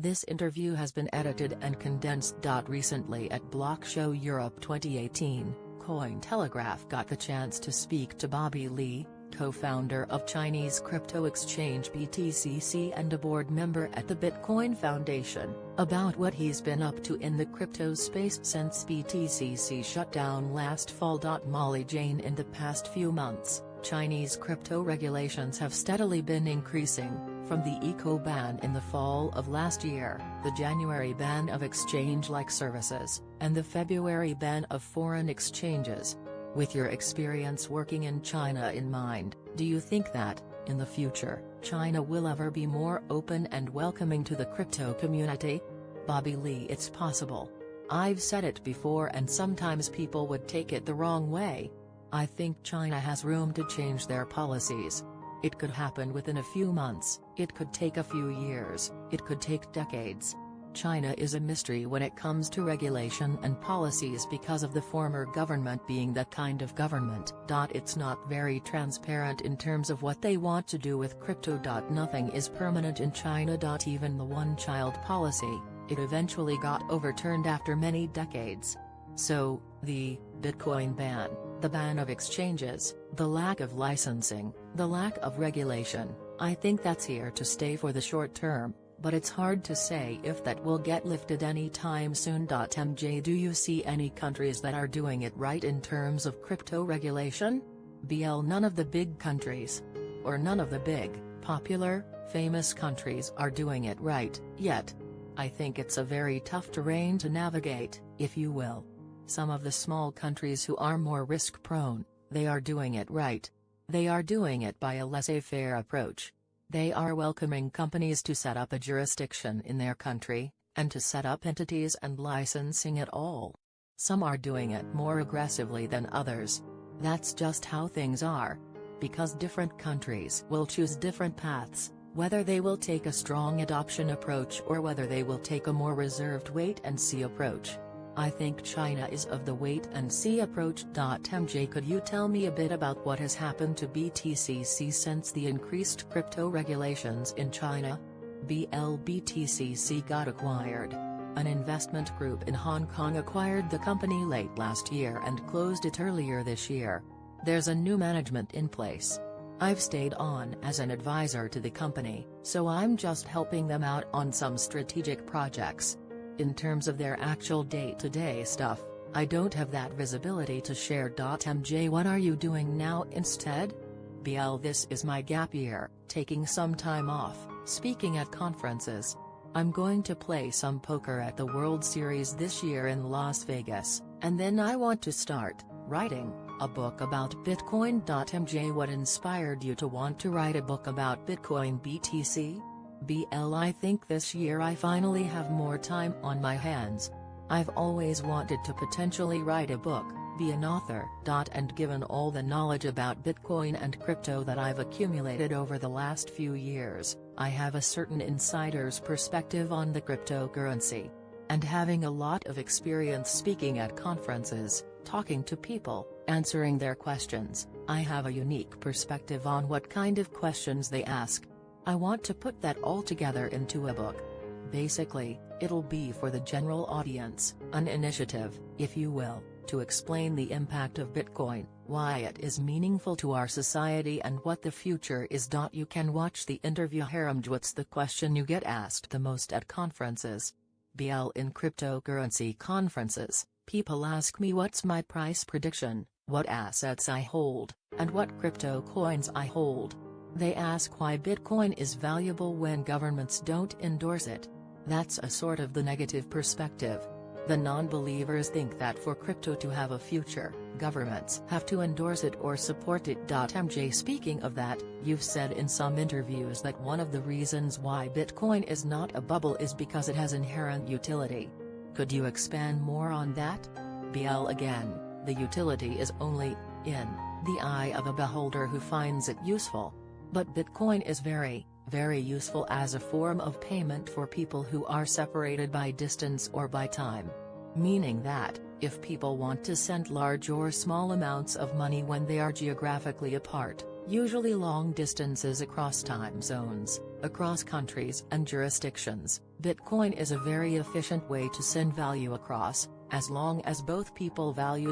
This interview has been edited and condensed. Recently at Block Show Europe 2018, Cointelegraph got the chance to speak to Bobby Lee, co-founder of Chinese crypto exchange BTCC and a board member at the Bitcoin Foundation, about what he's been up to in the crypto space since BTCC shut down last fall. Molly Jane. In the past few months, Chinese crypto regulations have steadily been increasing, from the eco ban in the fall of last year, the January ban of exchange-like services, and the February ban of foreign exchanges. With your experience working in China in mind, do you think that, in the future, China will ever be more open and welcoming to the crypto community? Bobby Lee. It's possible. I've said it before and sometimes people would take it the wrong way. I think China has room to change their policies. It could happen within a few months, it could take a few years, it could take decades. China is a mystery when it comes to regulation and policies because of the former government being that kind of government. It's not very transparent in terms of what they want to do with crypto. Nothing is permanent in China. Even the one-child policy, it eventually got overturned after many decades. So, the Bitcoin ban, the ban of exchanges, the lack of licensing, the lack of regulation, I think that's here to stay for the short term, but it's hard to say if that will get lifted anytime soon. MJ. Do you see any countries that are doing it right in terms of crypto regulation? BL. None of the big countries, or none of the big, popular, famous countries are doing it right, yet. I think it's a very tough terrain to navigate, if you will. Some of the small countries who are more risk-prone, they are doing it right. They are doing it by a laissez-faire approach. They are welcoming companies to set up a jurisdiction in their country, and to set up entities and licensing it all. Some are doing it more aggressively than others. That's just how things are. Because different countries will choose different paths, whether they will take a strong adoption approach or whether they will take a more reserved wait-and-see approach. I think China is of the wait-and-see approach. MJ. Could you tell me a bit about what has happened to BTCC since the increased crypto regulations in China? BTCC got acquired. An investment group in Hong Kong acquired the company late last year and closed it earlier this year. There's a new management in place. I've stayed on as an advisor to the company, so I'm just helping them out on some strategic projects. In terms of their actual day-to-day stuff, I don't have that visibility to share. MJ. What are you doing now instead? BL. This is my gap year, taking some time off, speaking at conferences. I'm going to play some poker at the World Series this year in Las Vegas, and then I want to start writing a book about Bitcoin. MJ. What inspired you to want to write a book about Bitcoin BTC? BL. I think this year I finally have more time on my hands. I've always wanted to potentially write a book, be an author. And given all the knowledge about Bitcoin and crypto that I've accumulated over the last few years, I have a certain insider's perspective on the cryptocurrency. And having a lot of experience speaking at conferences, talking to people, answering their questions, I have a unique perspective on what kind of questions they ask. I want to put that all together into a book. Basically, it'll be for the general audience, an initiative, if you will, to explain the impact of Bitcoin, why it is meaningful to our society and what the future is. You can watch the interview. Haramj. What's the question you get asked the most at conferences? BL. In cryptocurrency conferences, people ask me what's my price prediction, what assets I hold, and what crypto coins I hold. They ask why Bitcoin is valuable when governments don't endorse it. That's a sort of the negative perspective. The non-believers think that for crypto to have a future, governments have to endorse it or support it. MJ. Speaking of that, you've said in some interviews that one of the reasons why Bitcoin is not a bubble is because it has inherent utility. Could you expand more on that? BL. Again, the utility is only in the eye of a beholder who finds it useful. But Bitcoin is very, very useful as a form of payment for people who are separated by distance or by time. Meaning that, if people want to send large or small amounts of money when they are geographically apart, usually long distances across time zones, Across countries and jurisdictions, Bitcoin is a very efficient way to send value across, as long as both people value